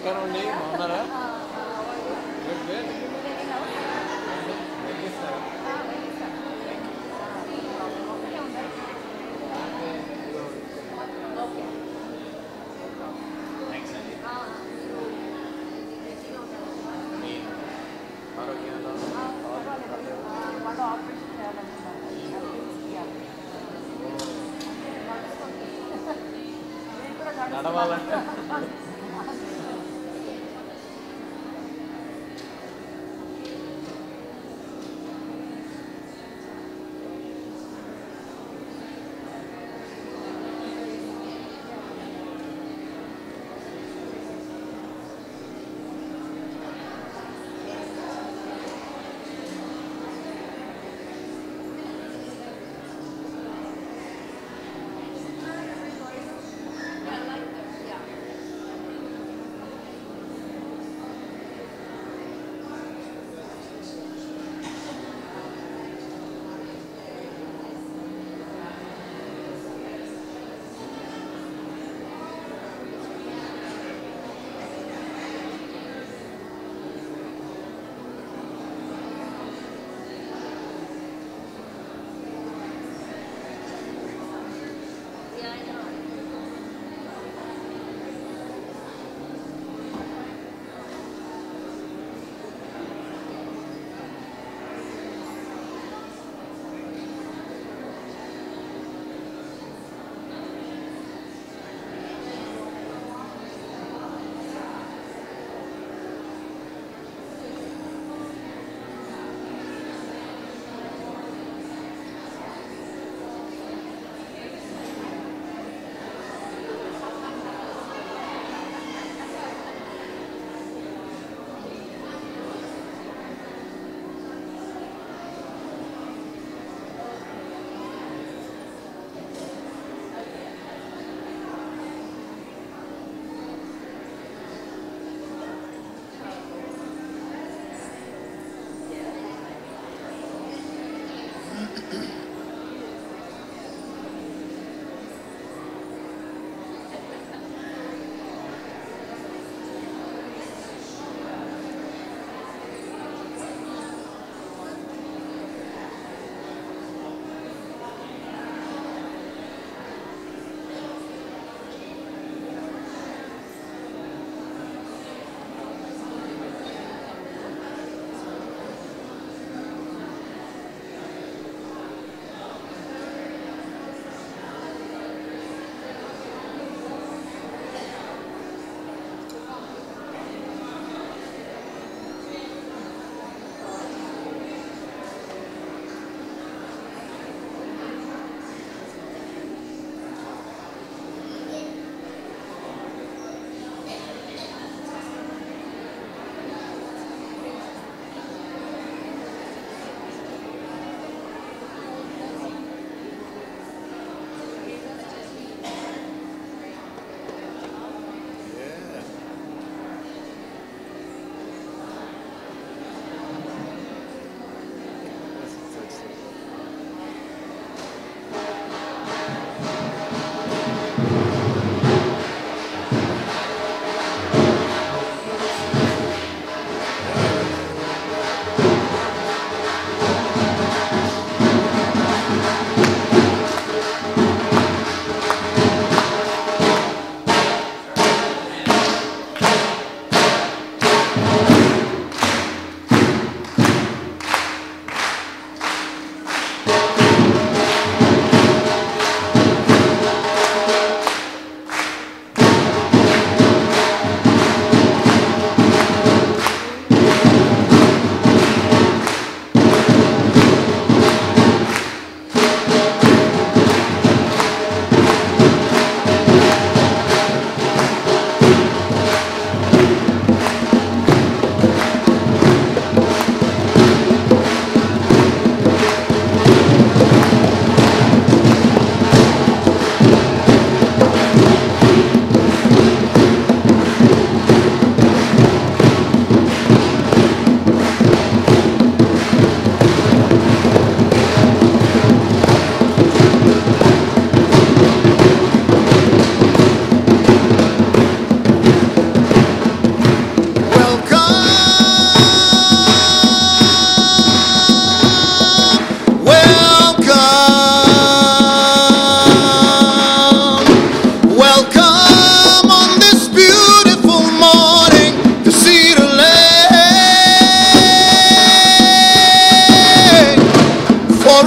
నమస్కారం అండి బాగున్నారా గుడ్ గుడ్ నడవాలంటే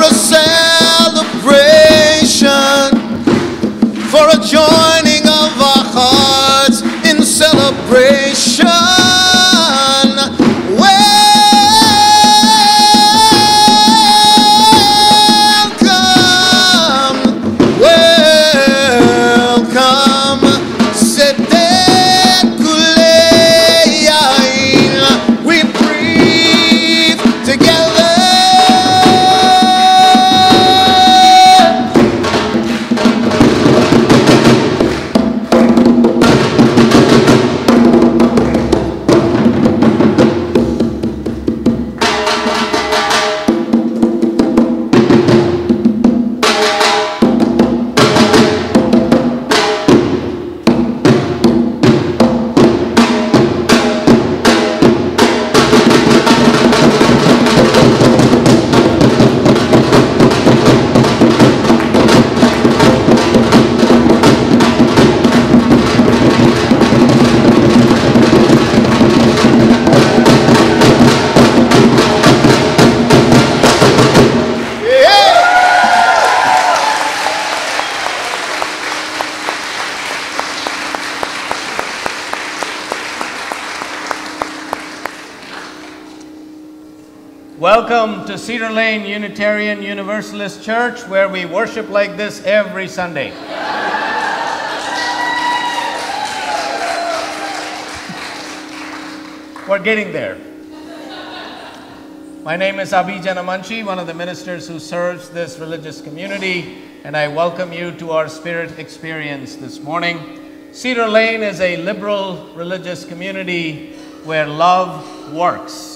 a celebration, for a joining of our hearts in celebration. Welcome to Cedar Lane Unitarian Universalist Church, where we worship like this every Sunday. We're getting there. My name is Abhi, Janamanchi, one of the ministers who serves this religious community, and I welcome you to our spirit experience this morning. Cedar Lane is a liberal religious community where love works.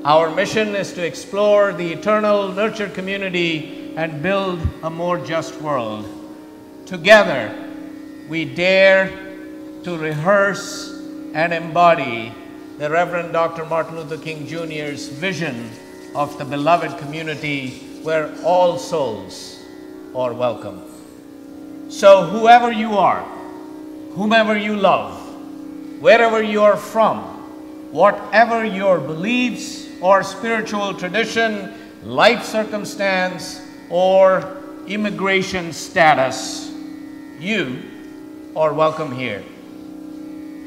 Our mission is to explore the eternal nurtured community and build a more just world. Together, we dare to rehearse and embody the Reverend Dr. Martin Luther King Jr.'s vision of the beloved community where all souls are welcome. So whoever you are, whomever you love, wherever you are from, whatever your beliefs or spiritual tradition, life circumstance, or immigration status, you are welcome here.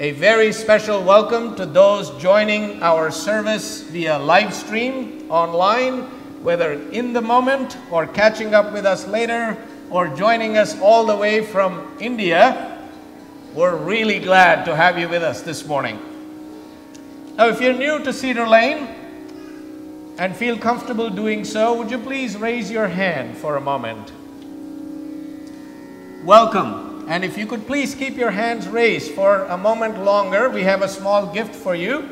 A very special welcome to those joining our service via live stream online, whether in the moment or catching up with us later or joining us all the way from India. We're really glad to have you with us this morning. Now, if you're new to Cedar Lane and feel comfortable doing so, would you please raise your hand for a moment? Welcome. And if you could please keep your hands raised for a moment longer, we have a small gift for you,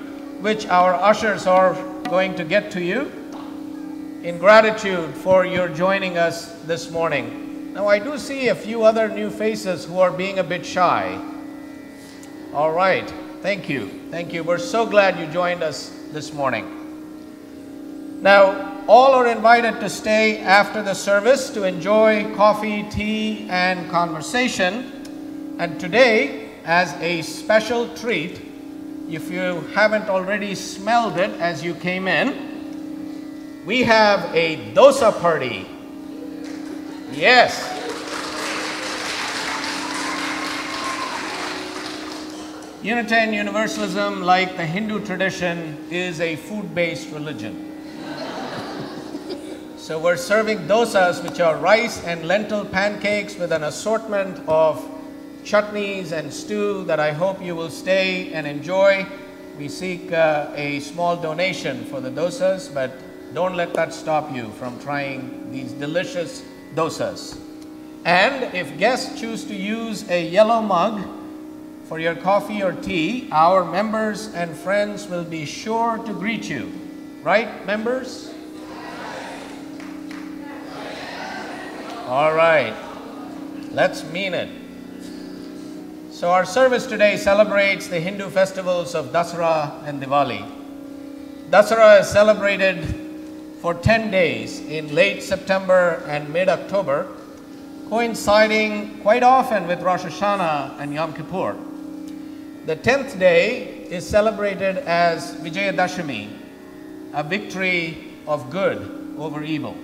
which our ushers are going to get to you in gratitude for your joining us this morning. Now, I do see a few other new faces who are being a bit shy. All right. Thank you. Thank you. We're so glad you joined us this morning. Now, all are invited to stay after the service to enjoy coffee, tea, and conversation. And today, as a special treat, if you haven't already smelled it as you came in, we have a dosa party. Yes. Unitarian Universalism, like the Hindu tradition, is a food-based religion. So we're serving dosas, which are rice and lentil pancakes with an assortment of chutneys and stew that I hope you will stay and enjoy. We seek a small donation for the dosas, but don't let that stop you from trying these delicious dosas. And if guests choose to use a yellow mug for your coffee or tea, our members and friends will be sure to greet you. Right, members? All right, let's mean it. So our service today celebrates the Hindu festivals of Dasara and Diwali. Dasara is celebrated for 10 days in late September and mid-October, coinciding quite often with Rosh Hashanah and Yom Kippur. The 10th day is celebrated as Vijayadashami, a victory of good over evil.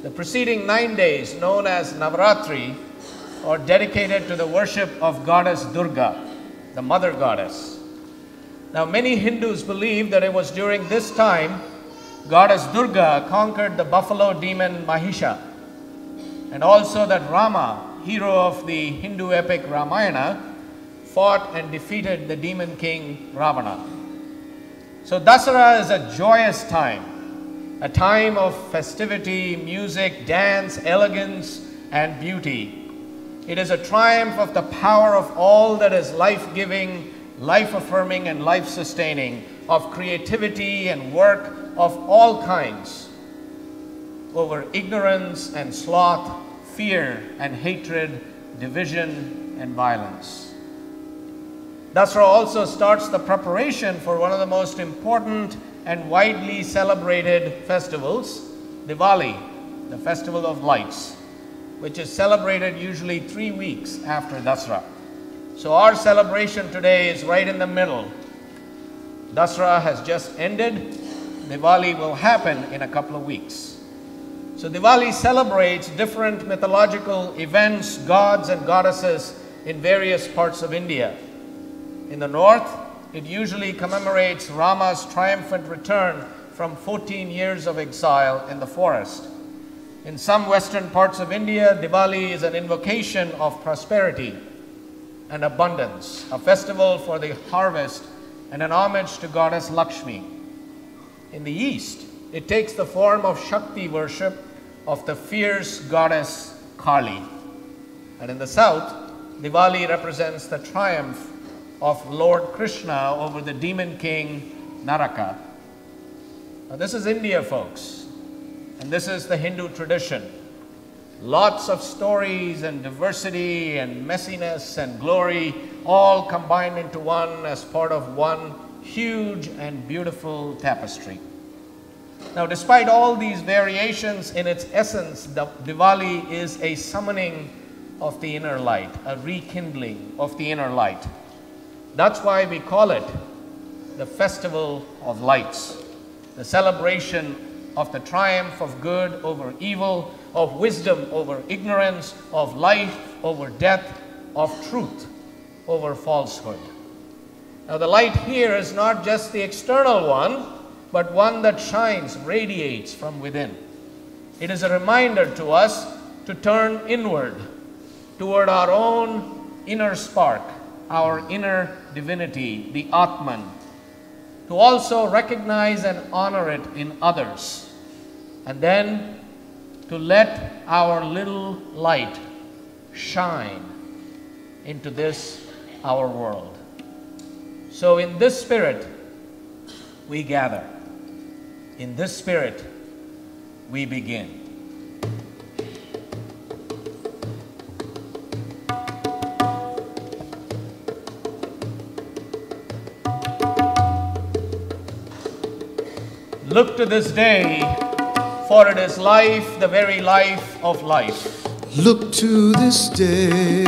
The preceding 9 days, known as Navaratri, are dedicated to the worship of goddess Durga, the mother goddess. Now, many Hindus believe that it was during this time goddess Durga conquered the buffalo demon Mahisha, and also that Rama, hero of the Hindu epic Ramayana, fought and defeated the demon king Ravana. So Dasara is a joyous time, a time of festivity, music, dance, elegance, and beauty. It is a triumph of the power of all that is life-giving, life-affirming, and life-sustaining, of creativity and work of all kinds, over ignorance and sloth, fear and hatred, division and violence. Dasara also starts the preparation for one of the most important and widely celebrated festivals, Diwali, the Festival of Lights, which is celebrated usually 3 weeks after Dasara. So our celebration today is right in the middle. Dasara has just ended. Diwali will happen in a couple of weeks. So Diwali celebrates different mythological events, gods and goddesses in various parts of India. In the north, it usually commemorates Rama's triumphant return from 14 years of exile in the forest. In some western parts of India, Diwali is an invocation of prosperity and abundance, a festival for the harvest and an homage to goddess Lakshmi. In the east, it takes the form of Shakti worship of the fierce goddess Kali. And in the south, Diwali represents the triumph of Lord Krishna over the demon king Naraka. Now this is India, folks, and this is the Hindu tradition. Lots of stories and diversity and messiness and glory all combined into one as part of one huge and beautiful tapestry. Now, despite all these variations, in its essence, Diwali is a summoning of the inner light, a rekindling of the inner light. That's why we call it the Festival of Lights, the celebration of the triumph of good over evil, of wisdom over ignorance, of life over death, of truth over falsehood. Now, the light here is not just the external one, but one that shines, radiates from within. It is a reminder to us to turn inward, toward our own inner spark, our inner divinity, the Atman, to also recognize and honor it in others, and then to let our little light shine into this, our world. So in this spirit, we gather. In this spirit, we begin. Look to this day, for it is life, the very life of life. Look to this day,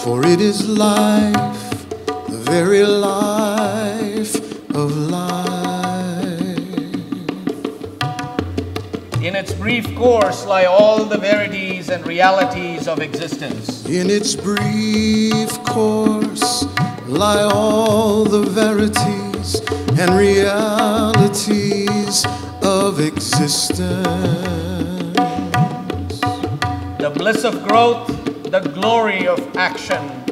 for it is life, the very life of life. In its brief course lie all the verities and realities of existence. In its brief course lie all the verities and realities of existence. The bliss of growth, the glory of action,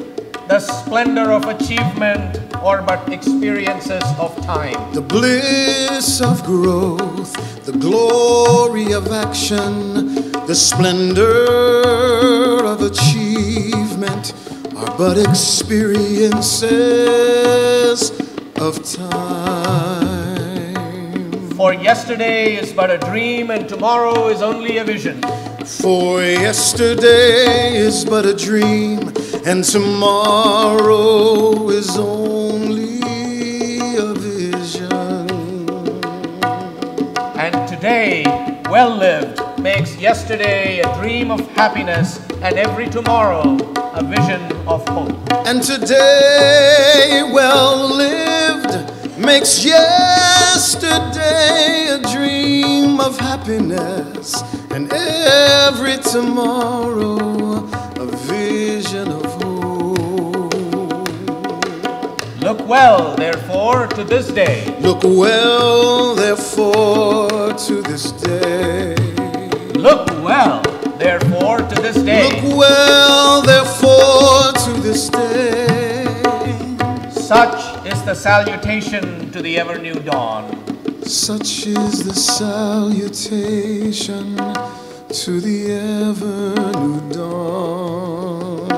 the splendor of achievement, or but experiences of time. The bliss of growth, the glory of action, the splendor of achievement are but experiences of time. For yesterday is but a dream and tomorrow is only a vision. For yesterday is but a dream and tomorrow is only a vision. And today, well lived, makes yesterday a dream of happiness and every tomorrow a vision of hope. And today, well lived, makes yesterday a dream of happiness, and every tomorrow a vision of hope. Look well, therefore, to this day. Look well, therefore, to this day. Look well, therefore, to this day. Look well, therefore, to this day. Such is the salutation to the ever-new dawn. Such is the salutation to the ever-new dawn.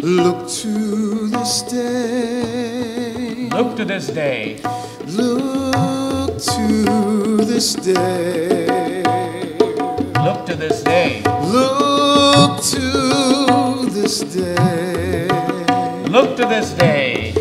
Look to this day. Look to this day. Look to this day. Look to this day. Look to this day. Look to this day. Look to this day.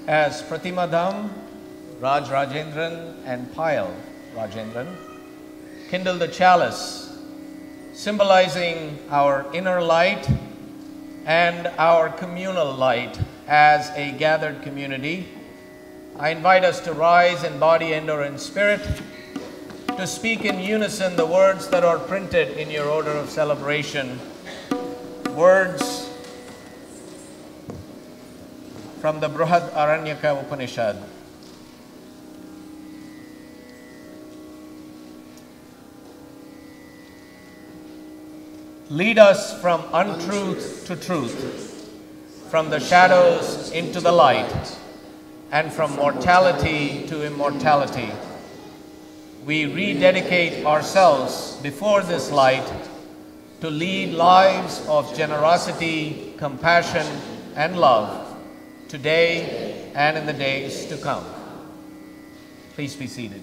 As Pratimadham, Raj Rajendran and Payal Rajendran kindle the chalice, symbolizing our inner light and our communal light as a gathered community, I invite us to rise in body and or in spirit, to speak in unison the words that are printed in your order of celebration, words from the Brihad Aranyaka Upanishad. Lead us from untruth to truth, from the shadows into the light, and from mortality to immortality. We rededicate ourselves before this light to lead lives of generosity, compassion, and love today and in the days to come. Please be seated.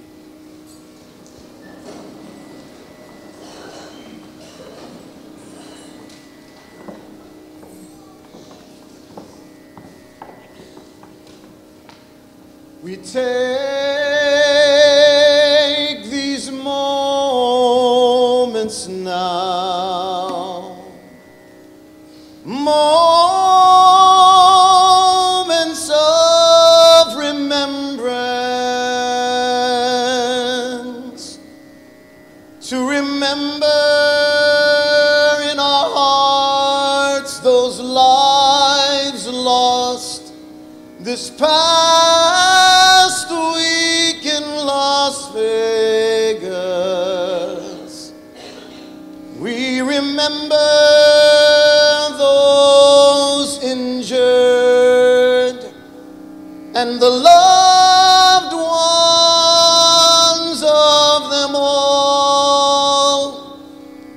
We take these moments now, moments of remembrance, to remember in our hearts those lives lost this past week in Las Vegas. We remember those injured and the loved ones of them all.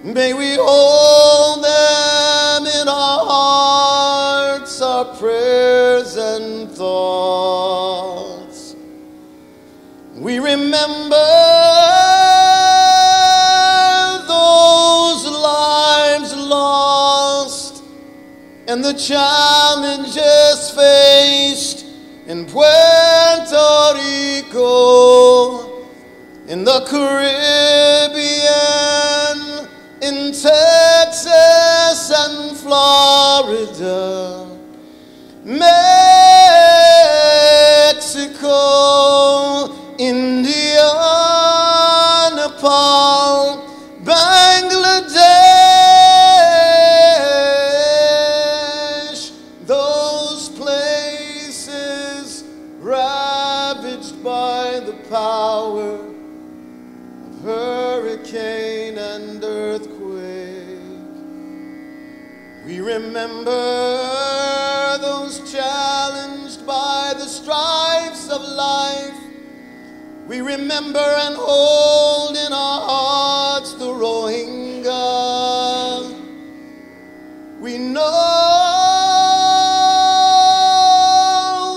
May we hold them in our hearts, our prayers and thoughts. We remember those lives lost and the challenges faced in Puerto Rico, in the Caribbean, in Texas and Florida, Mexico, India, Nepal, Bangladesh, those places ravaged by the power of hurricane and earthquake. We remember those challenged by the strifes of life. We remember and hold in our hearts the Rohingya. We know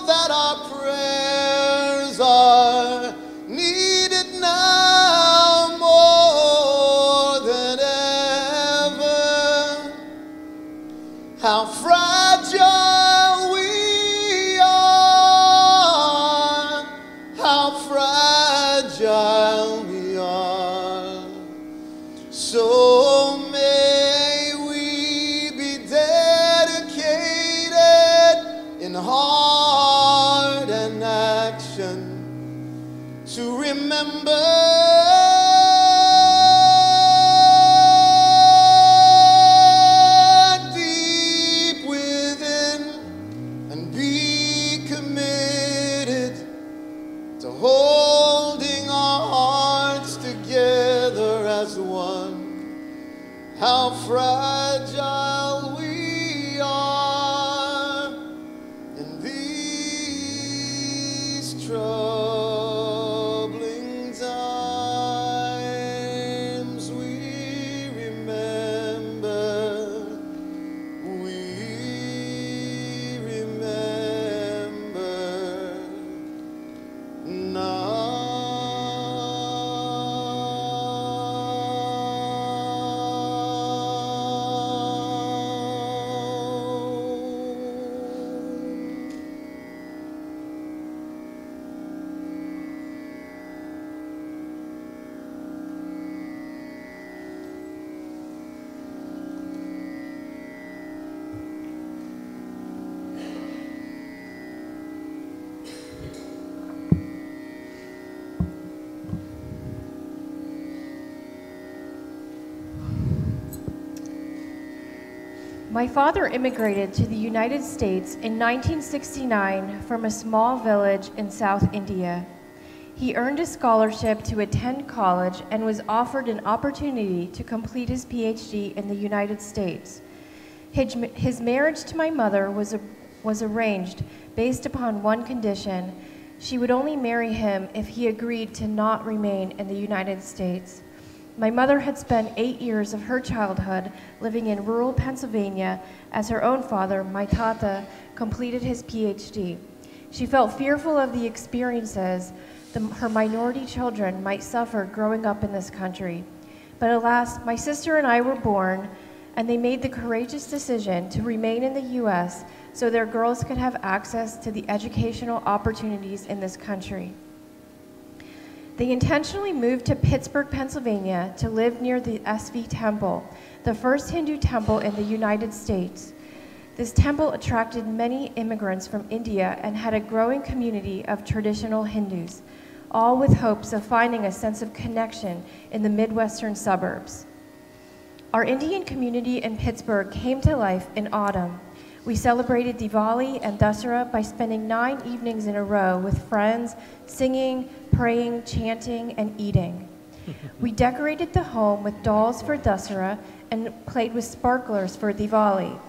that our prayers are needed now how fragile we are, how fragile we are. So may we be dedicated in heart and action to remember holding our hearts together as one. How fragile we are in these troubling times. We remember, My father immigrated to the United States in 1969 from a small village in South India. He earned a scholarship to attend college and was offered an opportunity to complete his PhD in the United States. His marriage to my mother was arranged based upon one condition. She would only marry him if he agreed to not remain in the United States. My mother had spent 8 years of her childhood living in rural Pennsylvania as her own father, my tata, completed his PhD. She felt fearful of the experiences her minority children might suffer growing up in this country. But alas, my sister and I were born, and they made the courageous decision to remain in the U.S. so their girls could have access to the educational opportunities in this country. They intentionally moved to Pittsburgh, Pennsylvania to live near the SV Temple, the first Hindu temple in the United States. This temple attracted many immigrants from India and had a growing community of traditional Hindus, all with hopes of finding a sense of connection in the Midwestern suburbs. Our Indian community in Pittsburgh came to life in autumn. We celebrated Diwali and Dasara by spending 9 evenings in a row with friends, singing, praying, chanting, and eating. We decorated the home with dolls for Dasara and played with sparklers for Diwali.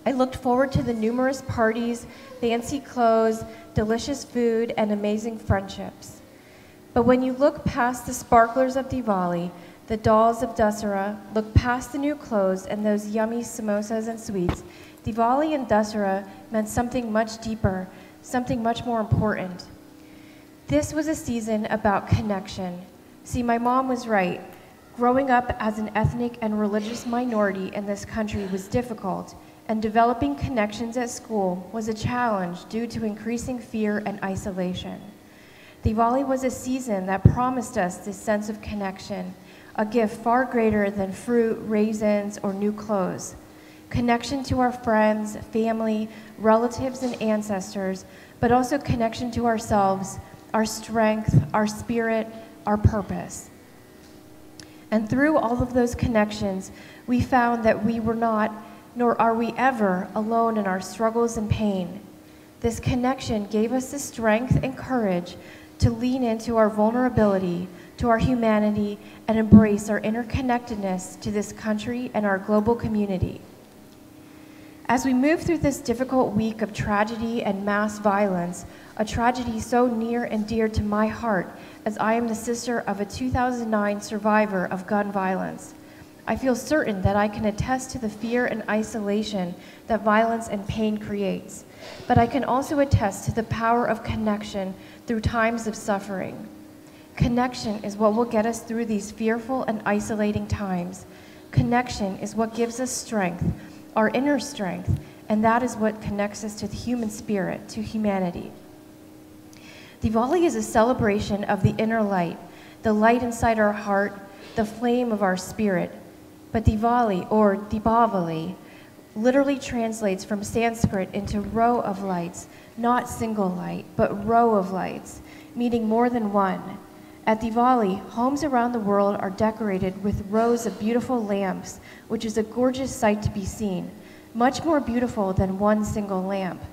I looked forward to the numerous parties, fancy clothes, delicious food, and amazing friendships. But when you look past the sparklers of Diwali, the dolls of Dasara, look past the new clothes and those yummy samosas and sweets, Diwali and Dasara meant something much deeper, something much more important. This was a season about connection. See, my mom was right. Growing up as an ethnic and religious minority in this country was difficult, and developing connections at school was a challenge due to increasing fear and isolation. Diwali was a season that promised us this sense of connection, a gift far greater than fruit, raisins, or new clothes. Connection to our friends, family, relatives, and ancestors, but also connection to ourselves, our strength, our spirit, our purpose. And through all of those connections, we found that we were not, nor are we ever, alone in our struggles and pain. This connection gave us the strength and courage to lean into our vulnerability, to our humanity, and embrace our interconnectedness to this country and our global community. As we move through this difficult week of tragedy and mass violence, a tragedy so near and dear to my heart as I am the sister of a 2009 survivor of gun violence, I feel certain that I can attest to the fear and isolation that violence and pain creates, but I can also attest to the power of connection through times of suffering. Connection is what will get us through these fearful and isolating times. Connection is what gives us strength, our inner strength, and that is what connects us to the human spirit, to humanity. Diwali is a celebration of the inner light, the light inside our heart, the flame of our spirit. But Diwali, or Deepavali, literally translates from Sanskrit into row of lights, not single light, but row of lights, meaning more than one. At Diwali, homes around the world are decorated with rows of beautiful lamps, which is a gorgeous sight to be seen, much more beautiful than one single lamp.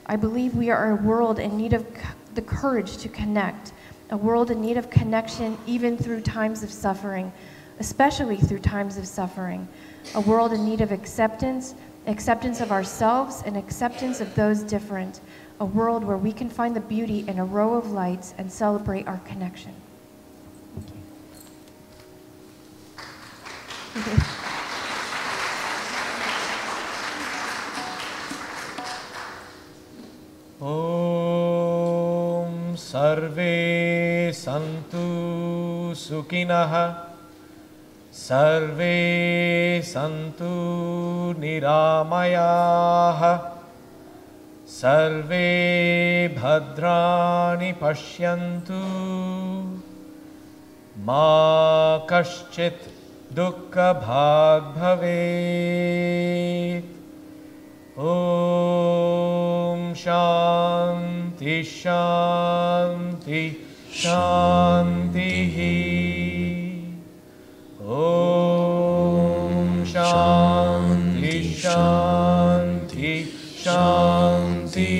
I believe we are a world in need of the courage to connect, a world in need of connection even through times of suffering, especially through times of suffering, a world in need of acceptance, acceptance of ourselves and acceptance of those different, a world where we can find the beauty in a row of lights and celebrate our connection. Thank you. Om Sarve Santu Sukhinah Sarve Santu Niramayah Sarve Bhadrani Pashyantu Ma Kaschit Dukkha Bhag Bhavet. Om Shanti Shanti Shanti. Om Shanti Shanti Shanti.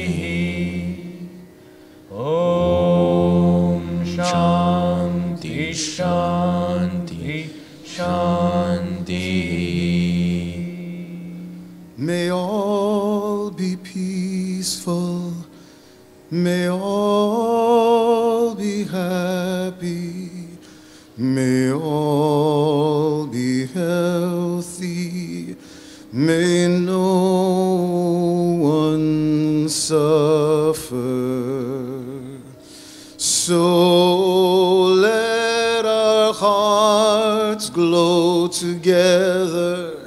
Om Shanti Shanti Shanti. May all be peaceful, may all be happy, may all be healthy, may no one suffer. So let our hearts glow together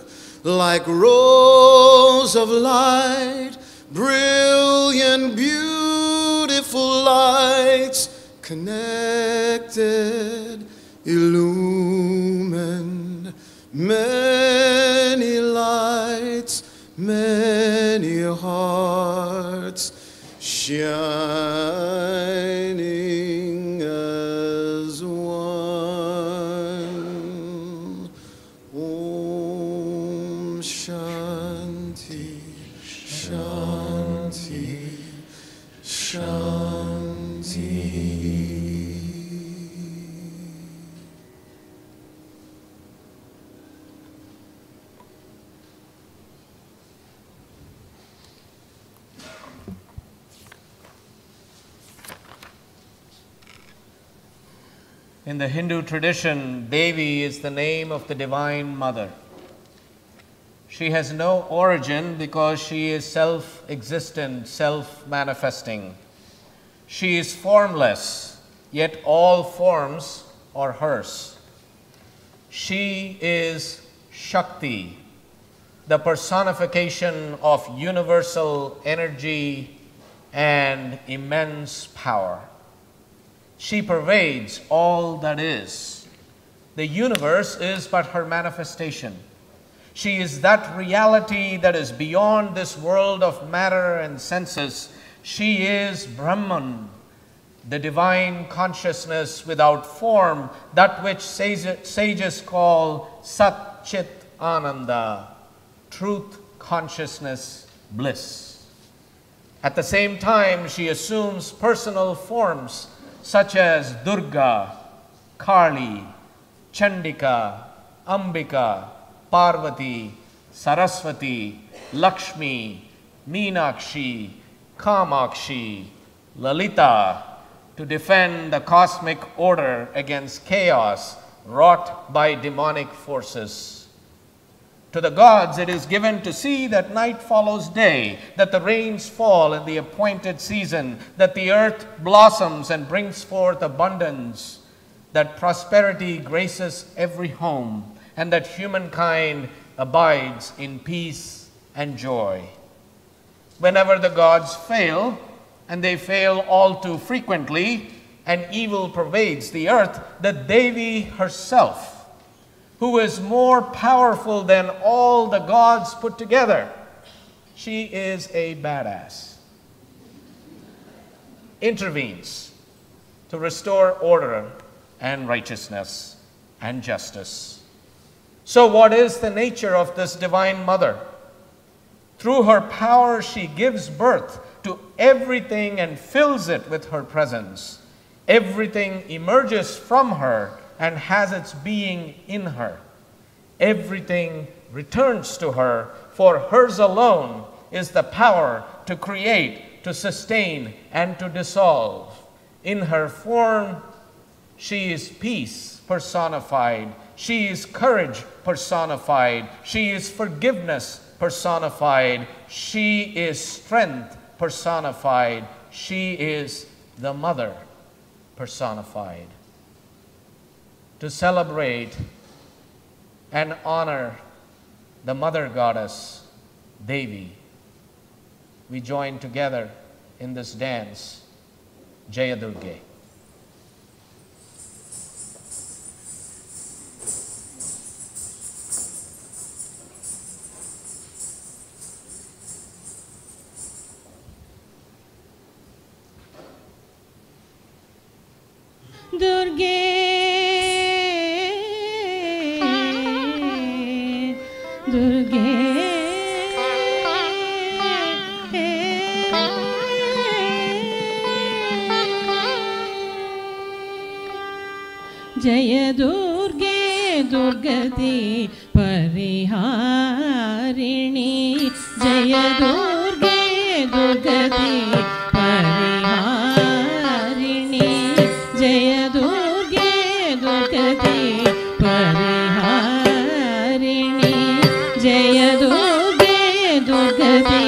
like rows of light, brilliant, beautiful lights, connected, illumined, many lights, many hearts, shining as one. Om Shanti, Shanti, Shanti. In the Hindu tradition, Devi is the name of the Divine Mother. She has no origin because she is self-existent, self-manifesting. She is formless, yet all forms are hers. She is Shakti, the personification of universal energy and immense power. She pervades all that is. The universe is but her manifestation. She is that reality that is beyond this world of matter and senses. She is Brahman, the divine consciousness without form, that which sages call Sat Chit Ananda, truth, consciousness, bliss. At the same time, she assumes personal forms such as Durga, Kali, Chandika, Ambika, Parvati, Saraswati, Lakshmi, Meenakshi, Kamakshi, Lalita, to defend the cosmic order against chaos wrought by demonic forces. To the gods it is given to see that night follows day, that the rains fall in the appointed season, that the earth blossoms and brings forth abundance, that prosperity graces every home, and that humankind abides in peace and joy. Whenever the gods fail, and they fail all too frequently, and evil pervades the earth, the Devi herself, who is more powerful than all the gods put together, she is a badass, intervenes to restore order and righteousness and justice. So what is the nature of this Divine Mother? Through her power, she gives birth to everything and fills it with her presence. Everything emerges from her and has its being in her. Everything returns to her, for hers alone is the power to create, to sustain, and to dissolve. In her form, she is peace personified. She is courage personified. She is forgiveness personified. She is strength personified. She is the Mother personified. To celebrate and honor the Mother Goddess, Devi, we join together in this dance, Jaya Durga. Jaya Durga Durgati Pariharini Jaya Durga Durgati Pariharini Jaya Durga Durgati Pariharini Jaya Durga Durgati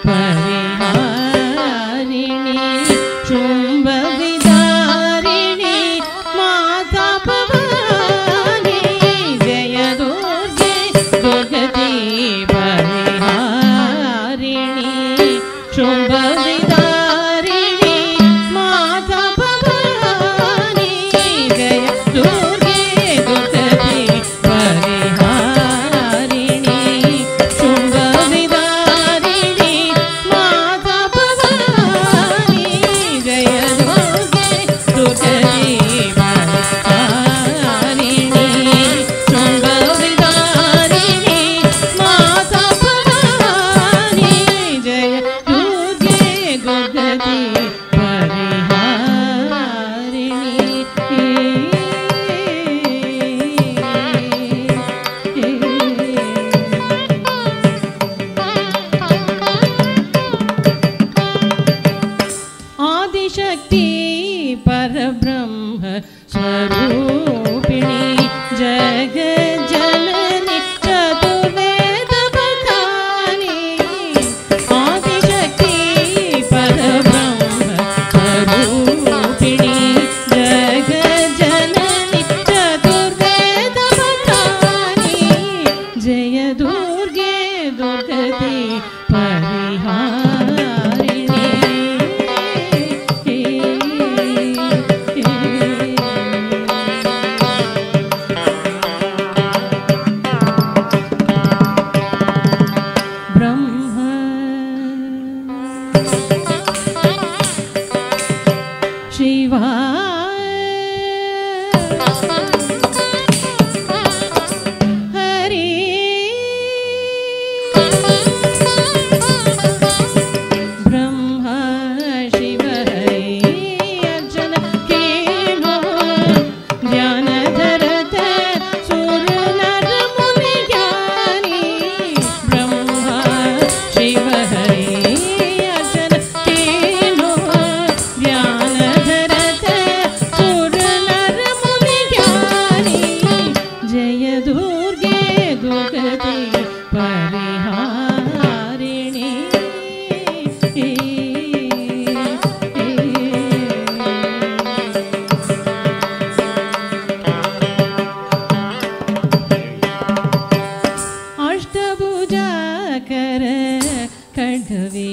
Pariharini Shumba Vidarini Mata Pavani Jaya Durga Durgati Pariharini Shumba Vidarini Mata Pavani Jaya Durga Durgati Pariharini Shumba Vidarini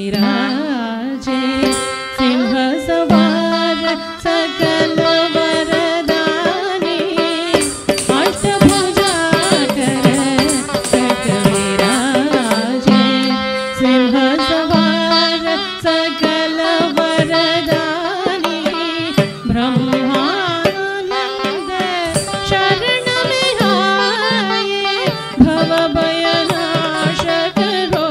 खड्गविराजे सिंहसवार सकल वरदानी अष्टभुजाकर खड्गविराजे सिंहसवार सकल वरदानी ब्रह्मानंद शरण में आए भवभयनाश करो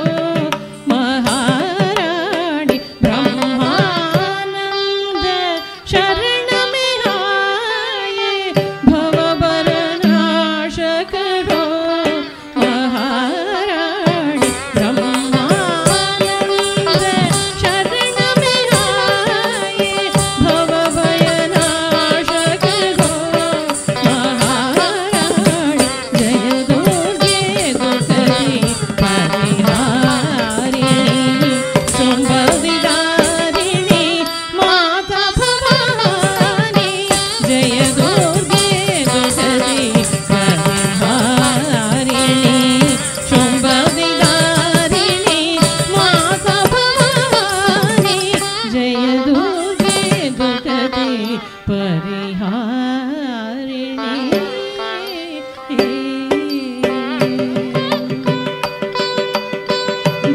महारानी ब्रह्मानंद शरण में आए भवभयनाश करो महारानी ब्रह्मानंद शरण में आए भवभयनाश करो महारानी जय दुर्गे दुर्गति परिहारिणी शुंभविदारिणी माता भवानी जय दुर्गे दुर्गति परिहारिणी शुंभविदारिणी माता भवानी जय दुर्गे दुर्गति परिहारिणी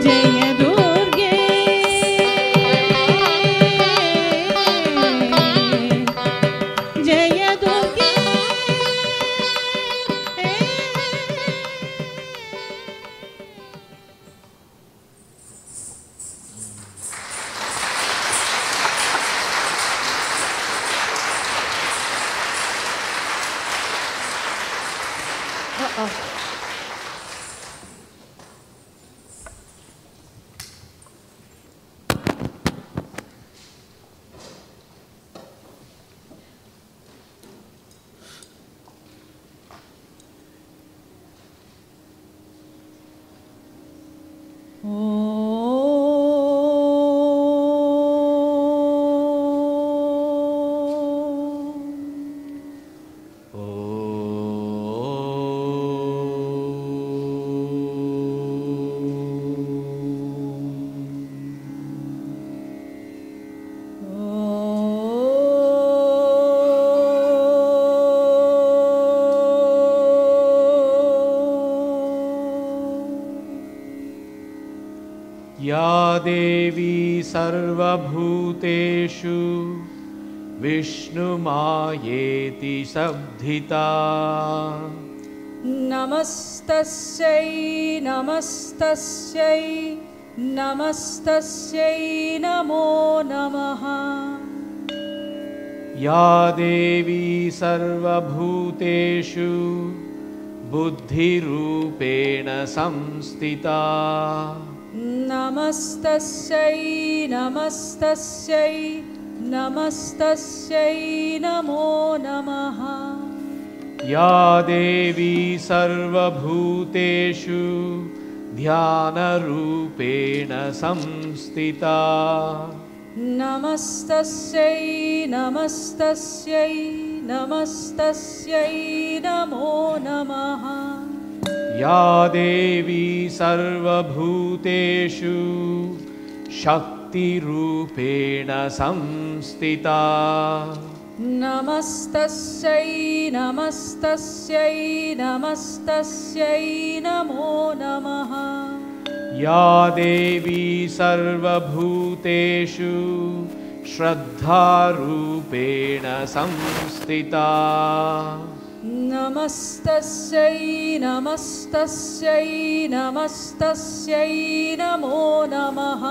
जय दुर्गे जय दुर्गे या देवी सर्वभूतेषु विष्णुमायेति शब्दिता नमस्तस्यै नमस्तस्यै नमस्तस्यै नमो नमः या देवी सर्वभूतेषु बुद्धिरूपेण संस्थिता नमस्तस्यै नमस्तस्यै नमस्तस्यै नमो नमः या देवी सर्वभूतेषु ध्यानरूपेण संस्थिता नमस्तस्यै नमस्तस्यै नमस्तस्यै नमो नमः या देवी सर्वभूतेषु शक्तिरूपेण संस्थिता नमस्तस्यै नमस्तस्यै नमस्तस्यै नमो नमः या देवी सर्वभूतेषु श्रद्धारूपेण संस्थिता नमस्तस्यै नमस्तस्यै नमस्तस्यै नमो नमः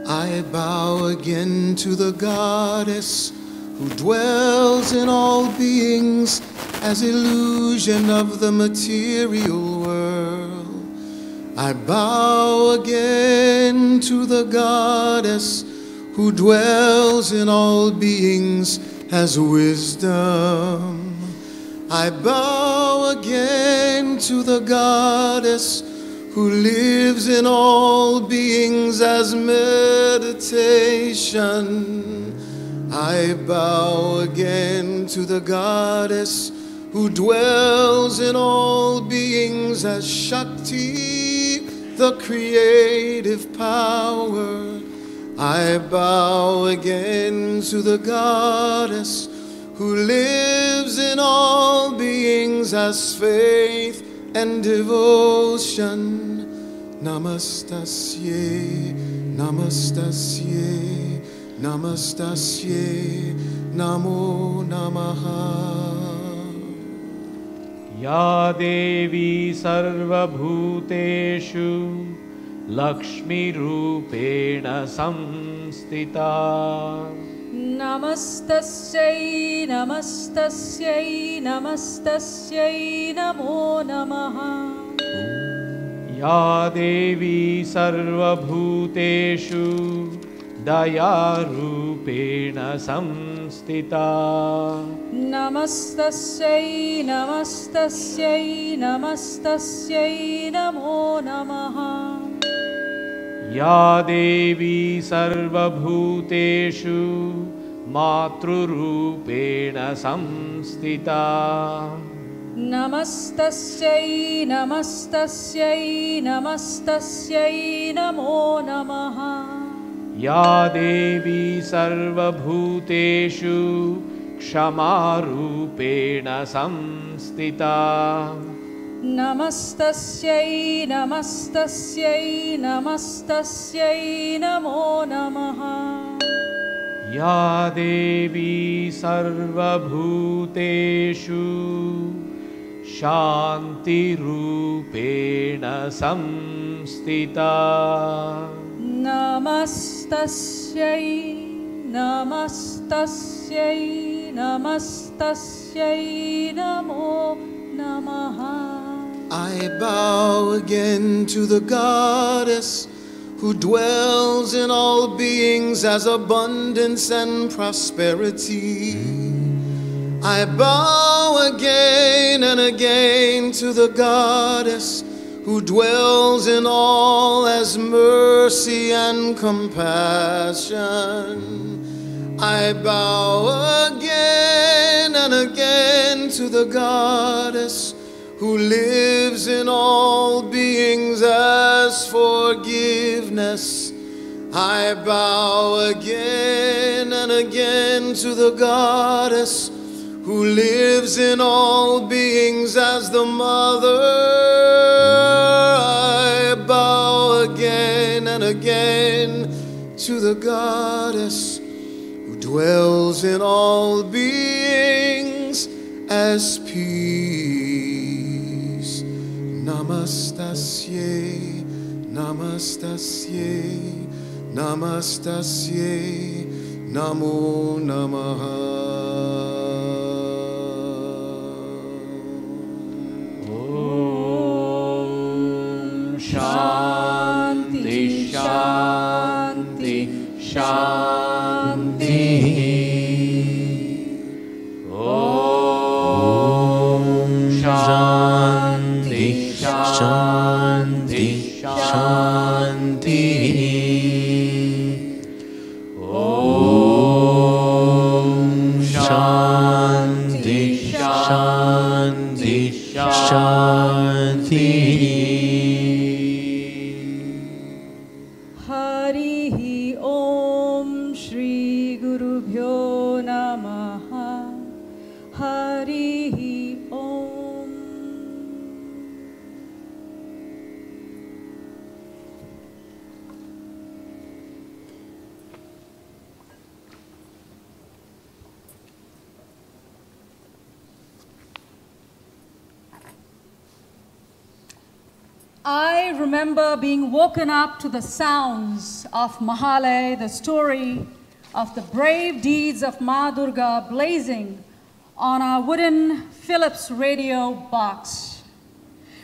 I bow again to the goddess who dwells in all beings as illusion of the material world. I bow again to the goddess who dwells in all beings as wisdom. I bow again to the goddess who lives in all beings as meditation. I bow again to the goddess who dwells in all beings as Shakti, the creative power. I bow again to the goddess who lives in all beings as faith and devotion. Namastasye, namastasye, namastasye, namo namaha. Ya Devi Sarva Bhuteshu Lakshmi Rupena Samstita. Namastasyai, namastasyai, namastasyai, namo namaha. Ya Devi Sarva Bhuteshu Daya Rupena Samstita. Namastasyai, namastasyai, namastasyai, namo namaha. Ya Devi Sarva Bhuteshu Matru Rupena Samstita. Namastasyai, namastasyai, namastasyai, namo namaha. Ya Devi Sarva Bhuteshu Kshama Rupena Samstita. Namastasyai, namastasyai, namastasyai, namo namaha. Ya Devi Sarva Bhuteshu Shanti Rupena Samstita. Namastasyai, namastasyai, namastasyai, namo namaha. I bow again to the goddess who dwells in all beings as abundance and prosperity. I bow again and again to the goddess who dwells in all as mercy and compassion. I bow again and again to the goddess who lives in all beings as forgiveness. I bow again and again to the goddess who lives in all beings as the mother. I bow again and again to the goddess who dwells in all beings as peace. Namastasye, namastasye, namastasye, namo namaha. Shanti, Shanti, Shanti. Om Shanti, Shanti, Shanti. Om Shanti, Shanti, Shanti. Harihi Om Shri Gurubhyo Namaha. Harihi Om. I remember being woken up to the sounds of Mahale, the story of the brave deeds of Ma Durga blazing on our wooden Philips radio box.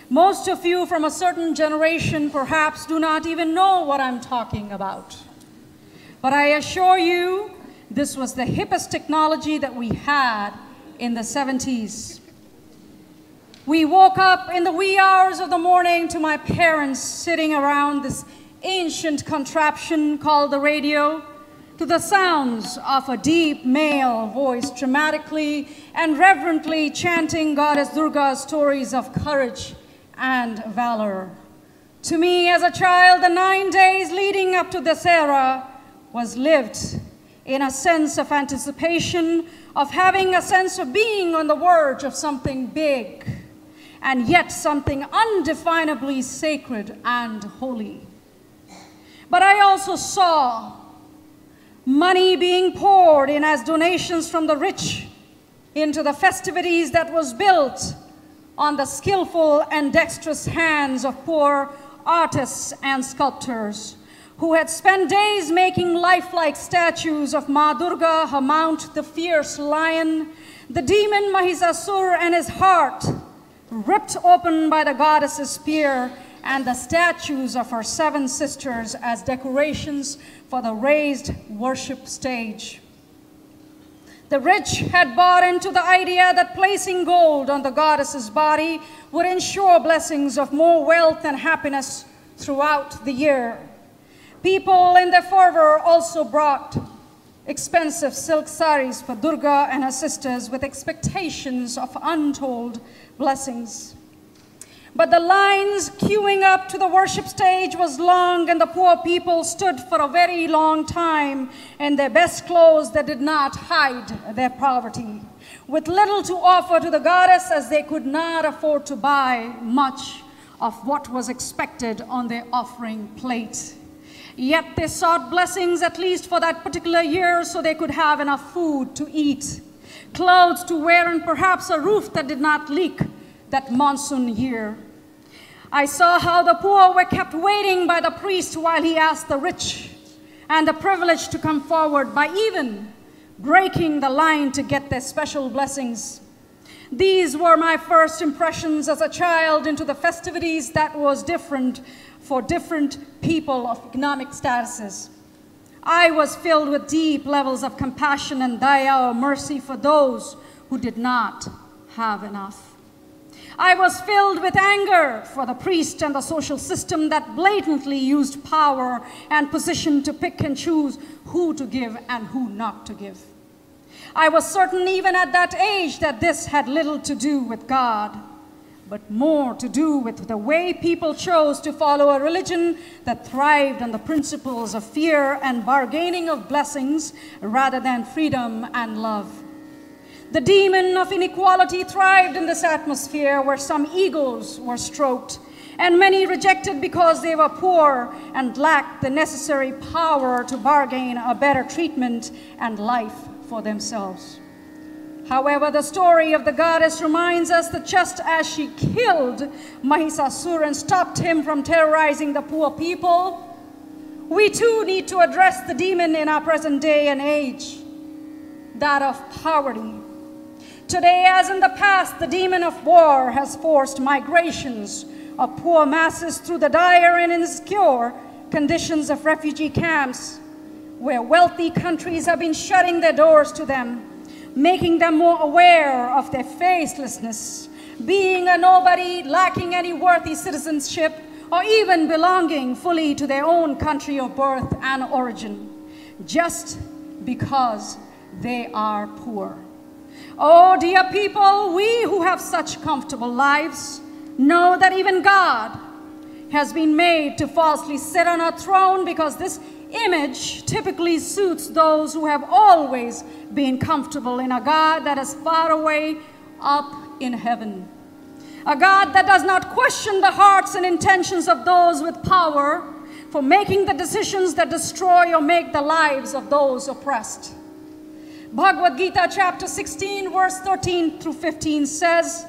Most of you from a certain generation perhaps do not even know what I'm talking about. But I assure you, this was the hippest technology that we had in the 70s. We woke up in the wee hours of the morning to my parents sitting around this ancient contraption called the radio, to the sounds of a deep male voice dramatically and reverently chanting Goddess Durga's stories of courage and valor, To me, as a child, the 9 days leading up to Dasara was lived in a sense of anticipation, of having a sense of being on the verge of something big, and yet something undefinably sacred and holy. But I also saw money being poured in as donations from the rich into the festivities that was built on the skillful and dexterous hands of poor artists and sculptors who had spent days making lifelike statues of Ma Durga, her mount, the fierce lion, the demon Mahisha and his heart, ripped open by the goddess's spear, and the statues of her 7 sisters as decorations for the raised worship stage. The rich had bought into the idea that placing gold on the goddess's body would ensure blessings of more wealth and happiness throughout the year. People in their fervor also brought expensive silk saris for Durga and her sisters with expectations of untold blessings. But the lines queuing up to the worship stage was long, and the poor people stood for a very long time in their best clothes that did not hide their poverty, with little to offer to the goddess, as they could not afford to buy much of what was expected on their offering plate. Yet they sought blessings at least for that particular year, so they could have enough food to eat, clothes to wear, and perhaps a roof that did not leak that monsoon year. I saw how the poor were kept waiting by the priest while he asked the rich and the privileged to come forward by even breaking the line to get their special blessings. These were my first impressions as a child into the festivities that was different for different people of economic statuses. I was filled with deep levels of compassion and daya, or mercy, for those who did not have enough. I was filled with anger for the priest and the social system that blatantly used power and position to pick and choose who to give and who not to give. I was certain even at that age that this had little to do with God, but more to do with the way people chose to follow a religion that thrived on the principles of fear and bargaining of blessings rather than freedom and love. The demon of inequality thrived in this atmosphere where some egos were stroked and many rejected because they were poor and lacked the necessary power to bargain a better treatment and life for themselves. However, the story of the goddess reminds us that just as she killed Mahisasur and stopped him from terrorizing the poor people, we too need to address the demon in our present day and age, that of poverty. Today, as in the past, the demon of war has forced migrations of poor masses through the dire and insecure conditions of refugee camps, where wealthy countries have been shutting their doors to them, making them more aware of their faithlessness, being a nobody, lacking any worthy citizenship, or even belonging fully to their own country of birth and origin, just because they are poor. Oh, dear people, we who have such comfortable lives know that even God has been made to falsely sit on a throne, because this image typically suits those who have always been comfortable in a God that is far away up in heaven. A God that does not question the hearts and intentions of those with power for making the decisions that destroy or make the lives of those oppressed. Bhagavad Gita chapter 16 verse 13 through 15 says,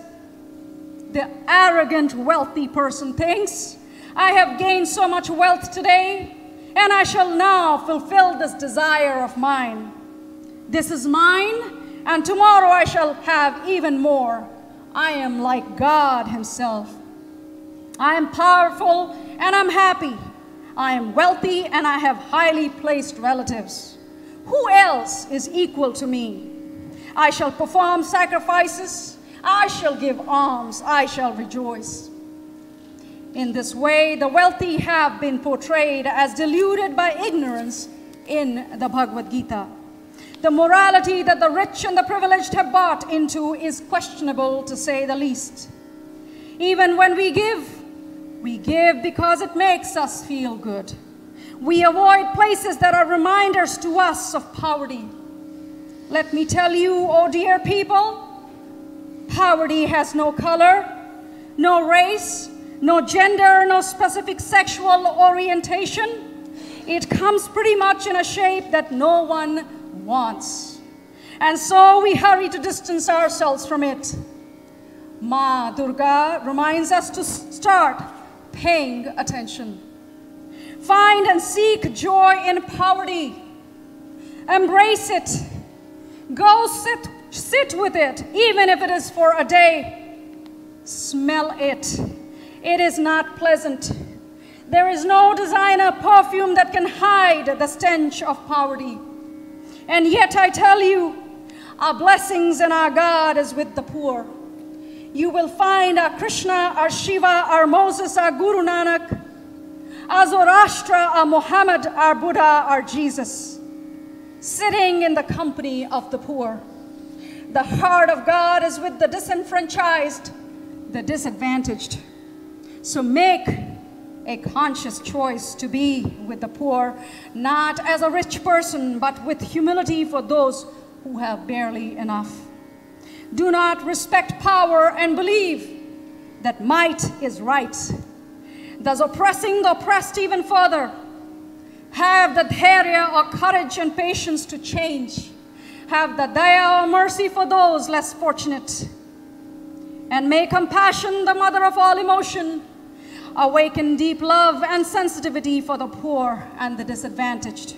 "The arrogant wealthy person thinks, I have gained so much wealth today, and I shall now fulfill this desire of mine. This is mine, and tomorrow I shall have even more. I am like God himself. I am powerful and I'm happy. I am wealthy and I have highly placed relatives. Who else is equal to me? I shall perform sacrifices. I shall give alms. I shall rejoice." In this way, the wealthy have been portrayed as deluded by ignorance in the Bhagavad Gita. The morality that the rich and the privileged have bought into is questionable, to say the least. Even when we give, We give because it makes us feel good. We avoid places that are reminders to us of poverty. Let me tell you, oh dear people, poverty has no color, no race, no gender, no specific sexual orientation. It comes pretty much in a shape that no one wants. And so we hurry to distance ourselves from it. Ma Durga reminds us to start paying attention. Find and seek joy in poverty. Embrace it. Go sit with it, even if it is for a day. Smell it. It is not pleasant. There is no designer perfume that can hide the stench of poverty. And yet I tell you, our blessings and our God is with the poor. You will find our Krishna, our Shiva, our Moses, our Guru Nanak, our Zoroastra, our Muhammad, our Buddha, our Jesus, sitting in the company of the poor. The heart of God is with the disenfranchised, the disadvantaged. So make a conscious choice to be with the poor, not as a rich person, but with humility for those who have barely enough. Do not respect power and believe that might is right, thus oppressing the oppressed even further. Have the dhairya or courage and patience to change. Have the daya or mercy for those less fortunate. And may compassion, the mother of all emotion, awaken deep love and sensitivity for the poor and the disadvantaged.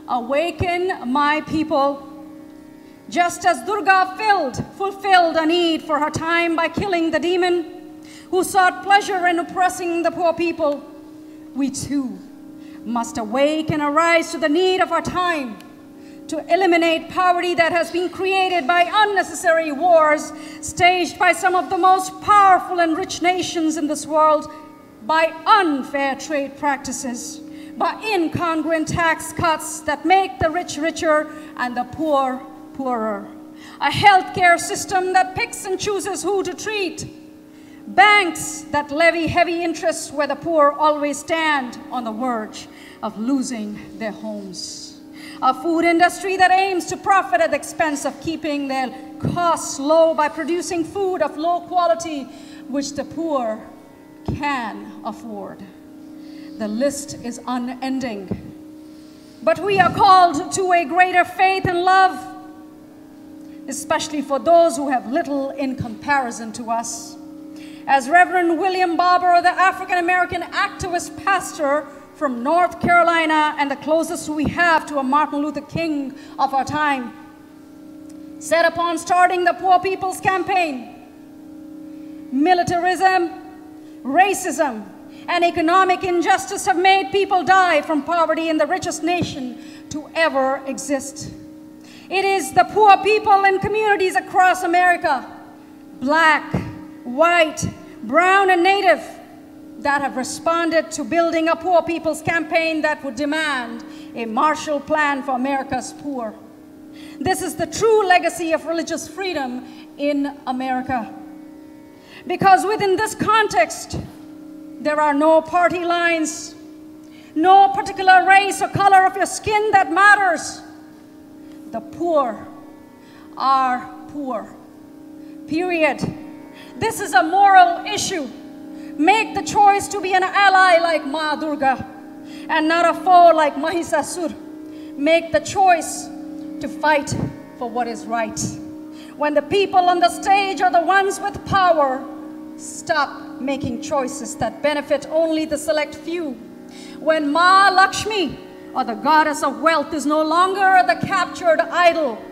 Awaken my people, just as Durga fulfilled a need for her time by killing the demon who sought pleasure in oppressing the poor people. We too must awake and arise to the need of our time to eliminate poverty that has been created by unnecessary wars staged by some of the most powerful and rich nations in this world, by unfair trade practices, by incongruent tax cuts that make the rich richer and the poor poorer, a healthcare system that picks and chooses who to treat, banks that levy heavy interest where the poor always stand on the verge of losing their homes, a food industry that aims to profit at the expense of keeping their costs low by producing food of low quality which the poor can afford. The list is unending. But we are called to a greater faith and love, especially for those who have little in comparison to us. As Reverend William Barber, the African-American activist pastor from North Carolina and the closest we have to a Martin Luther King of our time, set upon starting the Poor People's Campaign, militarism, racism, and economic injustice have made people die from poverty in the richest nation to ever exist. It is the poor people in communities across America, black, white, brown, and native, that have responded to building a Poor People's Campaign that would demand a Marshall Plan for America's poor. This is the true legacy of religious freedom in America. Because within this context, there are no party lines, no particular race or color of your skin that matters. The poor are poor, period. This is a moral issue. Make the choice to be an ally like Ma Durga and not a foe like Mahisha. Make the choice to fight for what is right. When the people on the stage are the ones with power, stop making choices that benefit only the select few. When Ma Lakshmi, or the goddess of wealth, is no longer the captured idol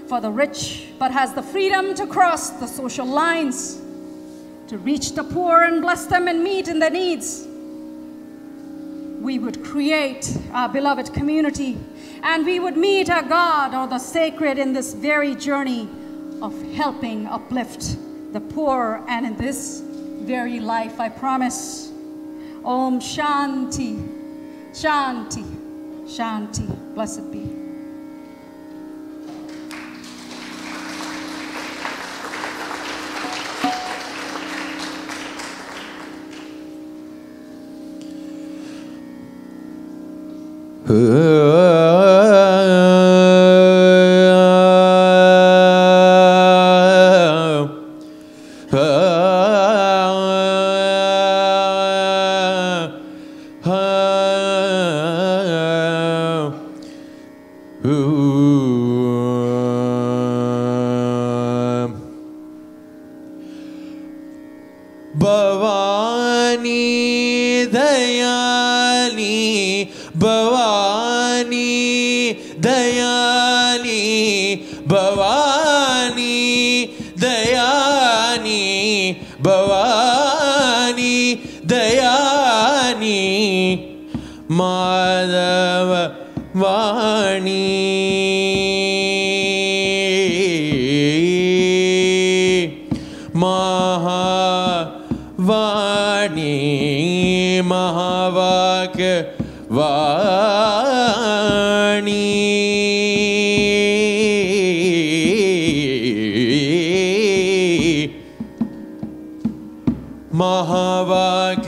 for the rich, but has the freedom to cross the social lines, to reach the poor and bless them and meet in their needs, we would create our beloved community, and we would meet our God or the sacred in this very journey of helping uplift the poor, and in this very life, I promise. Om Shanti, Shanti, Shanti. Blessed be. Bhavani Dayani, Bhavani Dayani, Bhavani Dayani, Bhavani Dayani, Madhava Vani, Mahavani, Mahavak Vani, Mahavak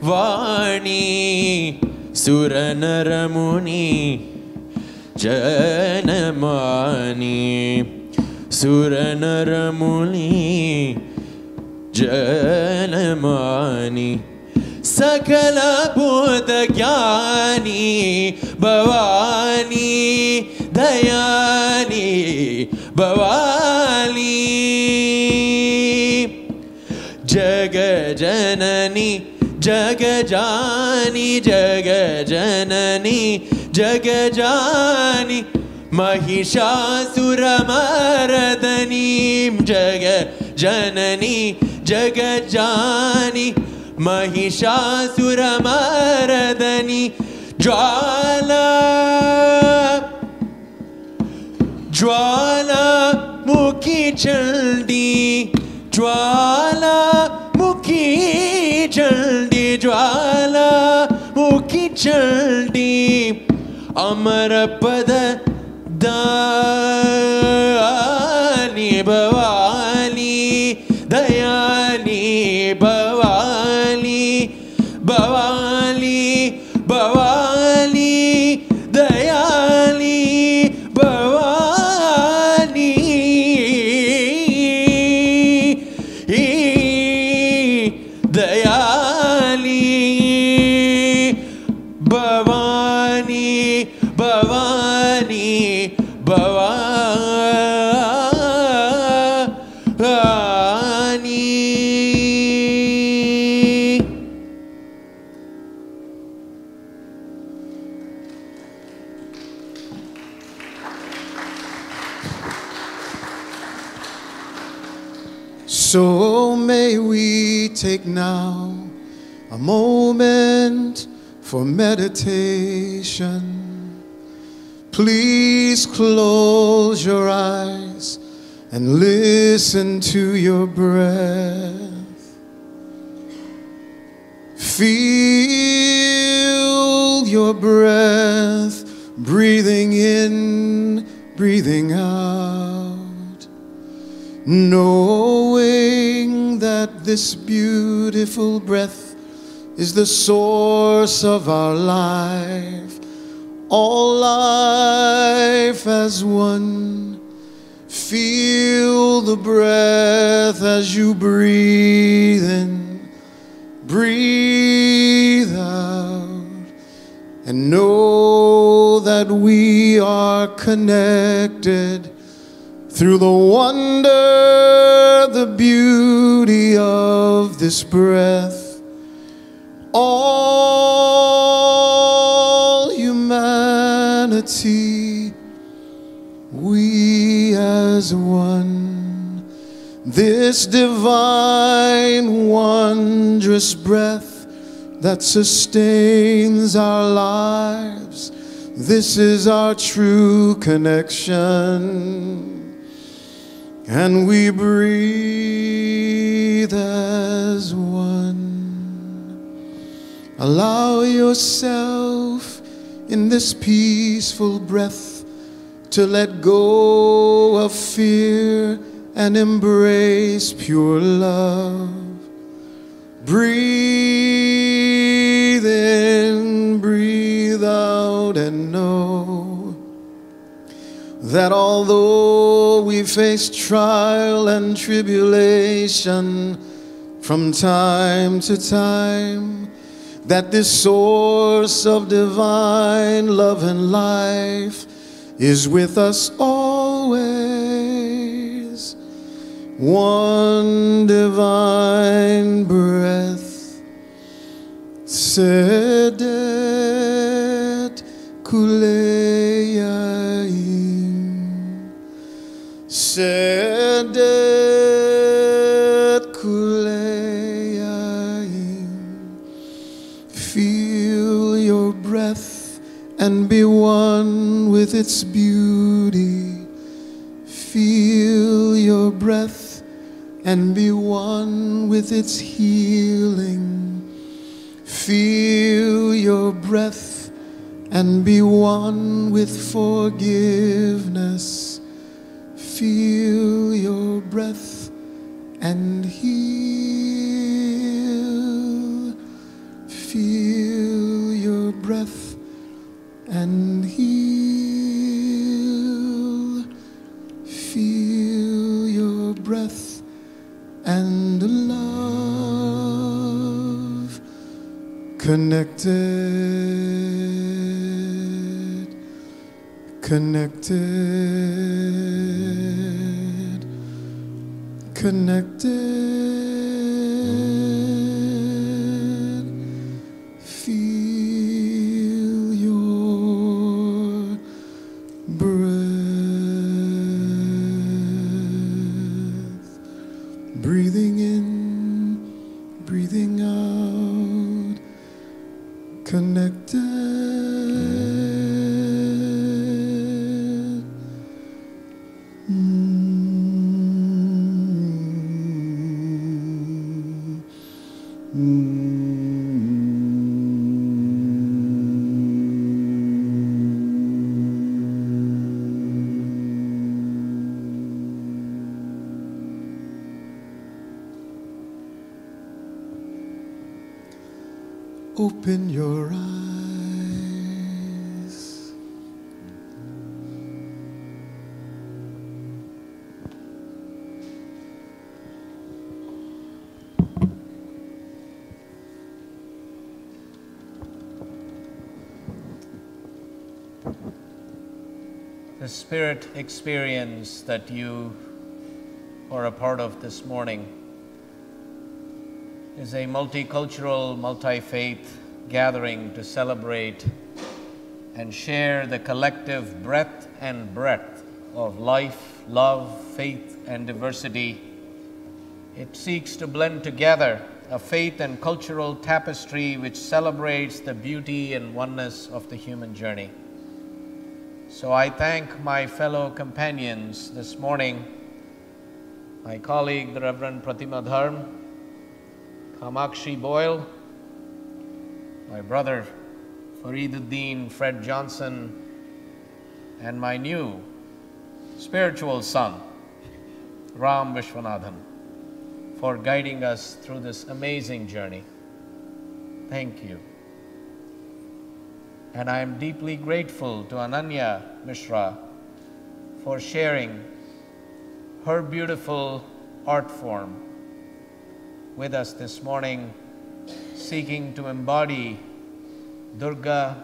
Vani, Suranaramuni, Janamani, Suranaramuni, Janamani, Sakala Buddha Jnani, Bhavani Dayani, Bhavani, Jagajanani, Jagajani, Jagajanani, Jagajani, Mahisha Suramardani, Jagajanani, Jagajani, Mahisha Suramardani, Jwala, Jwala Mukhi Chaldi, Jwala Mukhi Chaldi, Jwala Mukhi Chaldi, Amarapada Dani, Bhavani Dayani, Bhavani, Bhavani, Bhavani Dayani, Bhavani, Dayani, Bhavani, Bhavani, Bhavani. So may we take now a moment for meditation. Please close your eyes and listen to your breath. Feel your breath breathing in, breathing out. Knowing that this beautiful breath is the source of our life, all life as one. Feel the breath as you breathe in, breathe out, and know that we are connected through the wonder, the beauty of this breath. All humanity, we as one. This divine, wondrous breath that sustains our lives, this is our true connection. And we breathe as one. Allow yourself in this peaceful breath to let go of fear and embrace pure love. Breathe in, breathe out. out and know that although we face trial and tribulation from time to time, that this source of divine love and life is with us always. One divine breath, Sedet Kuleyaim, Sedet Kuleyaim. Feel your breath and be one with its beauty. Feel your breath and be one with its healing. Feel your breath and be one with forgiveness. Feel your breath and heal. Feel your breath and heal. Feel your breath and love. Connected, connected, connected. Feel your breath, breathing in, breathing out, connected. Open your eyes. The spirit experience that you are a part of this morning is a multicultural, multi-faith gathering to celebrate and share the collective breadth and breadth of life, love, faith, and diversity. It seeks to blend together a faith and cultural tapestry which celebrates the beauty and oneness of the human journey. So I thank my fellow companions this morning, my colleague, the Reverend Pratima Dharm, Kamakshi Boyle, my brother Fariduddin Fred Johnson, and my new spiritual son, Ram Vishwanathan, for guiding us through this amazing journey. Thank you. And I am deeply grateful to Ananya Mishra for sharing her beautiful art form with us this morning, seeking to embody Durga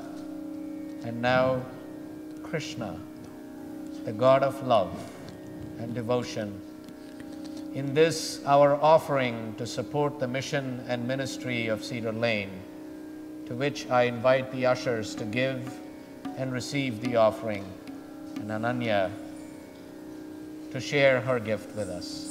and now Krishna, the God of love and devotion. In this, our offering to support the mission and ministry of Cedar Lane, to which I invite the ushers to give and receive the offering, and Ananya to share her gift with us.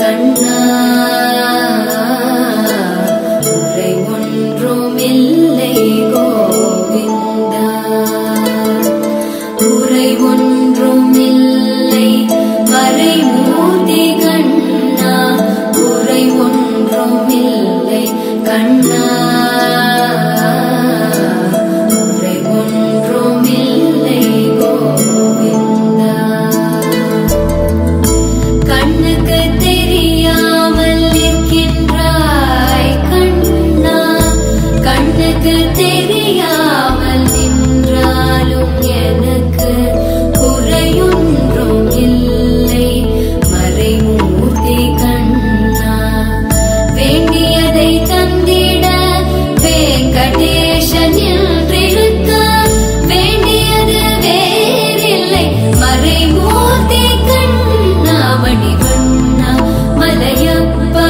கண்ணா உரை ஒன்றுமில்லை கோவிந்தா உரை ஒன்றுமில்லை மறைமூர்த்தி கண்ணா உரை ஒன்றுமில்லை கண்ணா உரை ஒன்றுமில்லை கோவிந்தா கண்ணுக்கு தெரியாமல் இருக்கின்றாய் கண்ணா கண்ணுக்கு தெரியாமல் நின்றாலும் எனக்கு குறையொன்றும் இல்லை மறைமூர்த்தி கண்ணா வேண்டியதை தந்திட வெங்கடேசன் என்றிருக்க வேண்டியது வேறில்லை மறைமூர்த்தி கண்ணா மணிவண்ணா மலையப்பா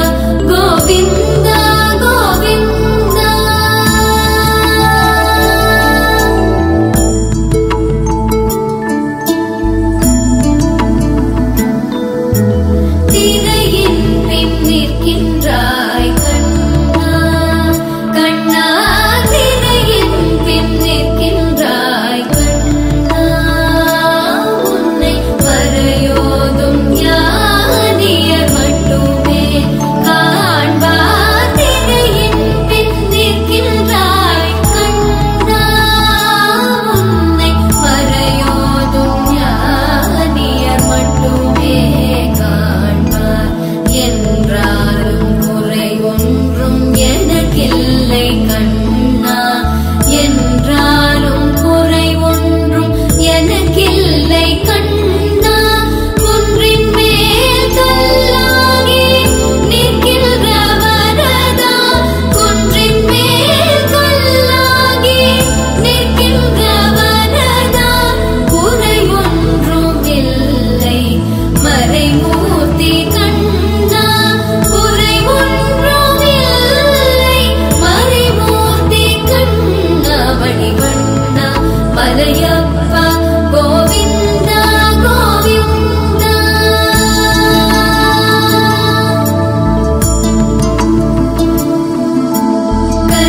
கோவிந்தா கோவிந்தா திரையின் பின் நிற்கின்றாய் கண்ணா கண்ணா திரையின் பின் நிற்கின்றாய் கண்ணா உன்னை மறையோதும் ஞானியர் மட்டுமே காண்பார் திரையின் பின் நிற்கின்றாய் கண்ணா உன்னை மறையோதும் ஞானியர் மட்டுமே காண்பார் என்றாலும் குறை ஒன்றும் எனக்கில்லை கண்ணா என்றாலும் குறை ஒன்றும் எனக்கில்லை கண்ணா குன்றின் மேல் கல்லாகி நிற்கின்ற வரதா குன்றின் மேல் கல்லாகி நிற்கின்ற வரதா குறை ஒன்றும் இல்லை மறைமூர்த்தி கண்ணா குறை ஒன்றும் இல்லை மறைமூர்த்தி கண்ணா மணிவண்ணா மலையப்பா கோவிந்தா கோவிந்தா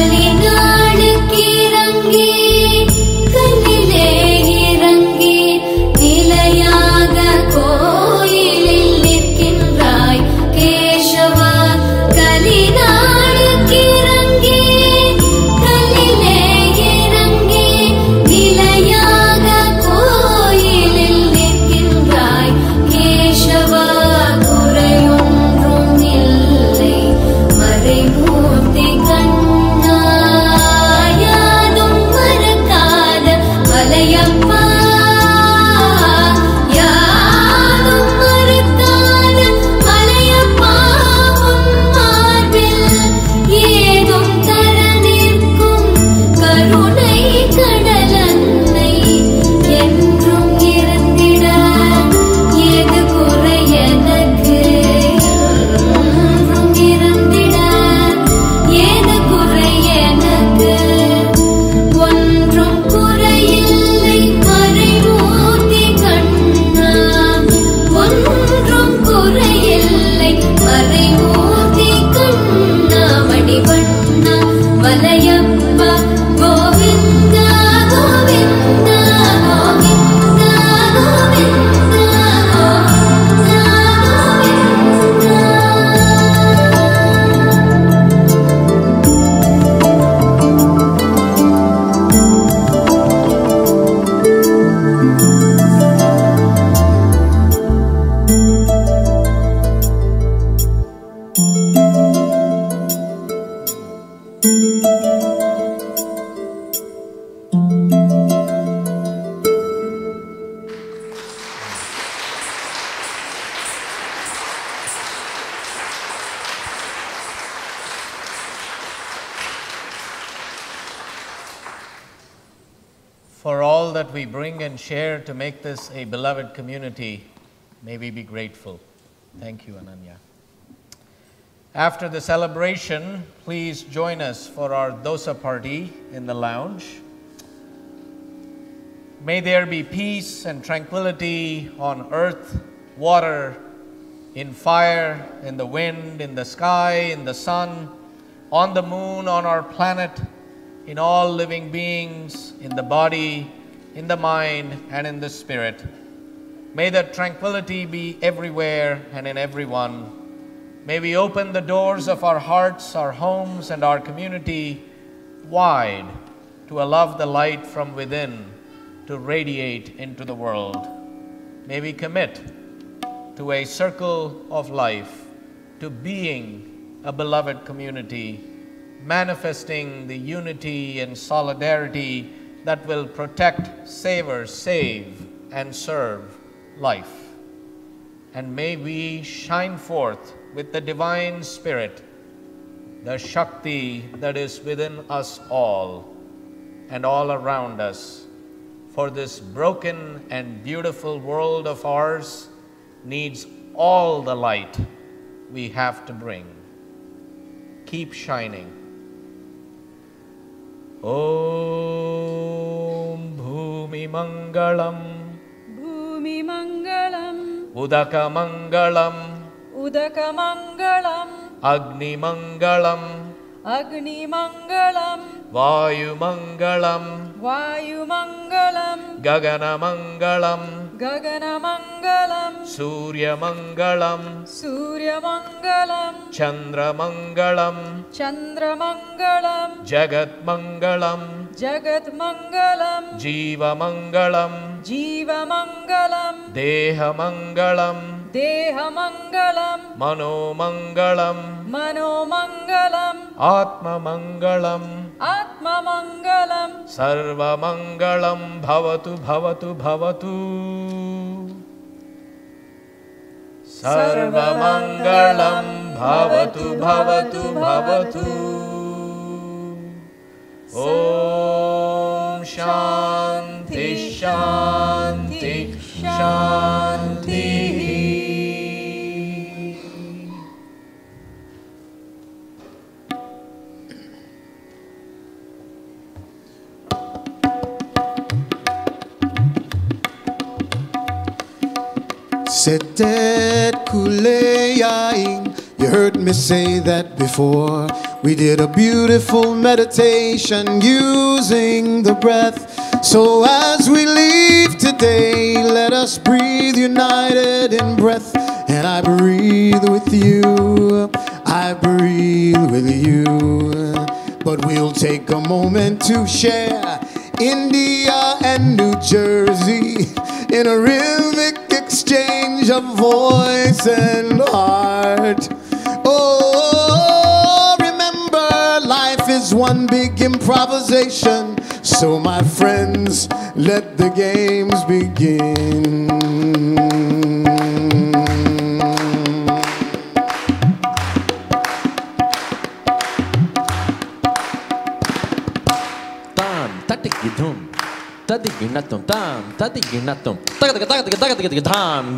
கலிநாளுக்கு இறங்கி கல்லிலே இறங்கி நிலையாக கோயிலில் நிற்கின்றாய் கேசவா கலிநாளுக்கு இறங்கி கல்லிலே இறங்கி நிலையாக கோயிலில் நிற்கின்றாய் கேசவா குறையொன்றும் இல்லை மறைமூர்த்தி கண்ணா யாதும் மறக்காத மலையப்பா யாதும் மறக்காத மலையப்பா உன் மார்பில் ஏதும் தர நிற்கும் கருணை கடலன்னை என்றும் இருந்திட ஏது குறை எனக்கு என்றும் இருந்திட ஏது குறை எனக்கு ஒன்றும் குறையில்லை மறைமூர்த்தி கண்ணா ஒன்றும் குறையில்லை மறைமூர்த்தி கண்ணா மணிவண்ணா Malayappa Govinda Govinda Govinda Govinda Govinda For all that we bring and share to make this a beloved community, may we be grateful. Thank you, Ananya. After the celebration, please join us for our dosa party in the lounge. May there be peace and tranquility on earth, water, in fire, in the wind, in the sky, in the sun, on the moon, on our planet, in all living beings, in the body, in the mind, and in the spirit. May that tranquility be everywhere and in everyone. May we open the doors of our hearts, our homes, and our community wide to allow the light from within to radiate into the world. May we commit to a circle of life, to being a beloved community, manifesting the unity and solidarity that will protect, savor, save, and serve life. And may we shine forth with the divine spirit, the Shakti that is within us all and all around us. For this broken and beautiful world of ours needs all the light we have to bring. Keep shining. Om Bhumi Mangalam, Bhumi Mangalam, Udaka Mangalam, Udaka Mangalam, Agni Mangalam, Agni Mangalam, Vayu Mangalam, Vayu Mangalam, Gagana Mangalam, Gagana Mangalam, Surya Mangalam, Surya Mangalam, Chandra Mangalam, Chandra Mangalam, Jagat Mangalam, Jagat Mangalam, Jiva Mangalam, Jiva Mangalam, Deha Mangalam, Deha Mangalam, Mano Mangalam, Mano Mangalam, Atma Mangalam, Atma Mangalam, Sarva Mangalam, Bhavatu Bhavatu Bhavatu. Sarva Mangalam, Bhavatu Bhavatu Bhavatu. Om Shanti Shanti Shanti. Setet kuleyaing. You heard me say that before. We did a beautiful meditation using the breath. So as we leave today, let us breathe united in breath. And I breathe with you, I breathe with you. But we'll take a moment to share India and New Jersey in a rhythmic exchange of voice and heart. Oh, remember, life is one big improvisation. So my friends, let the games begin. Tadiginatum tam, tadiginatum, tagadagatum,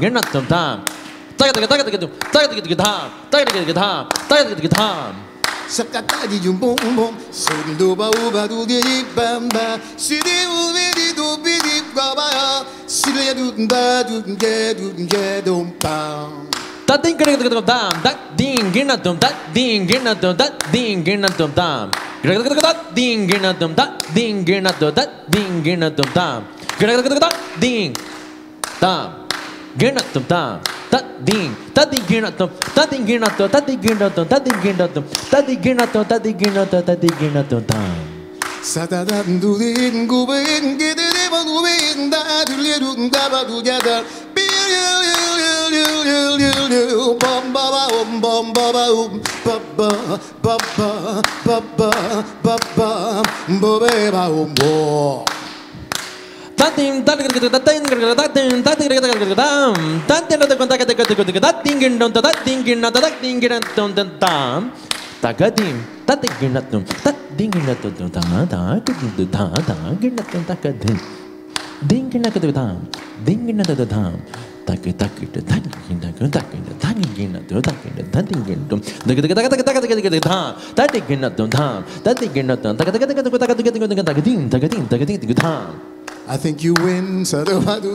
ginatum tam, tagadagatum, tagadagatum, tagadagatum, tagadagatum. Sakatadi jum boom boom, sundo ba uba do di bamba, sidi uvidi do bidi gabaya, sidi do da do ge dum pam. That ding ginatum tam, that ding ginatum, that ding ginatum, that ding ginatum tam. That ding ginatum, that ding ginatum, that ding ginatum tam. Ding tam, ginatum tam. That ding ginatum, that ding ginatum, that ding ginatum, that ding ginatum, that ding ginatum, that ding ginatum, that ding ginatum tam. Sadadan do ding go bing get it ba do bing da do le do da ba do together. Bum ba ba bum ba ba ba ba ba ba ba ba ba ba ba bo. That thing, that thing, that thing, that thing, that thing, that thing, that thing, that thing, tagadim, that thing, that thing, I think you win. So whether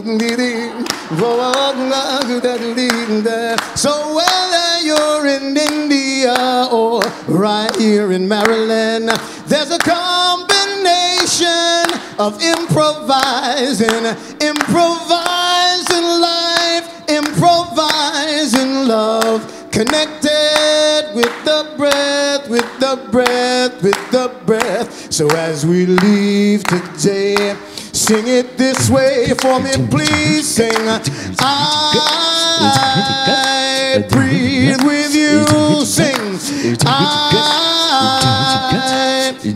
you're in India or right here in Maryland, there's a combination of improvising life, improvising love, connected with the breath, with the breath, with the breath. So as we leave today, sing it this way for me, please sing. I breathe with you, sing. I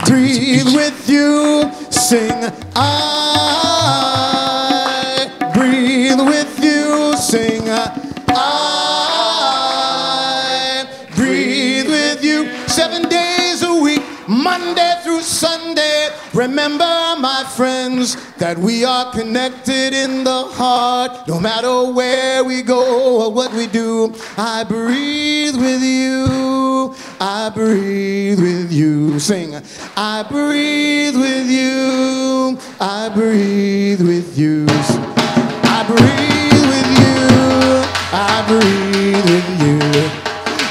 breathe with you, sing. I breathe with you, sing. I breathe with you 7 days a week, Monday through Sunday. Remember, my friends, that we are connected in the heart, no matter where we go or what we do. I breathe with you, I breathe with you. Sing, I breathe with you, I breathe with you. I breathe with you, I breathe with you.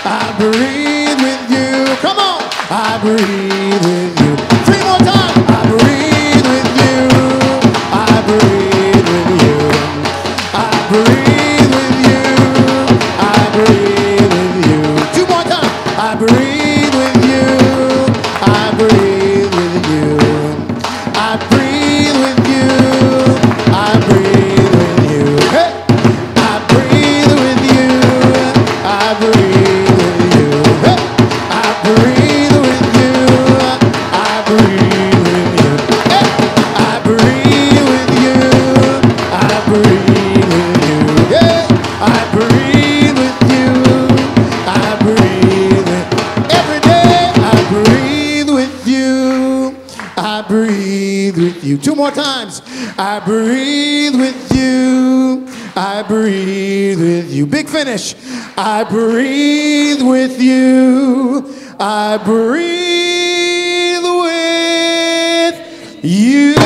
I breathe with you. Come on, I breathe with you. 3 more times. I breathe with you. I breathe with you. I breathe with you. I breathe with you. 2 more times. I breathe with you. I breathe with you. I breathe with you. I breathe with you. Hey, I breathe with you. I breathe with you. Hey, I breathe with you. I breathe with you. Hey, I breathe with you. I breathe with you. Yeah, I breathe with you. I breathe with every day. I breathe with you. I breathe with you. 2 more times. I breathe with you. I breathe with you. Big finish. I breathe with you. I breathe with you.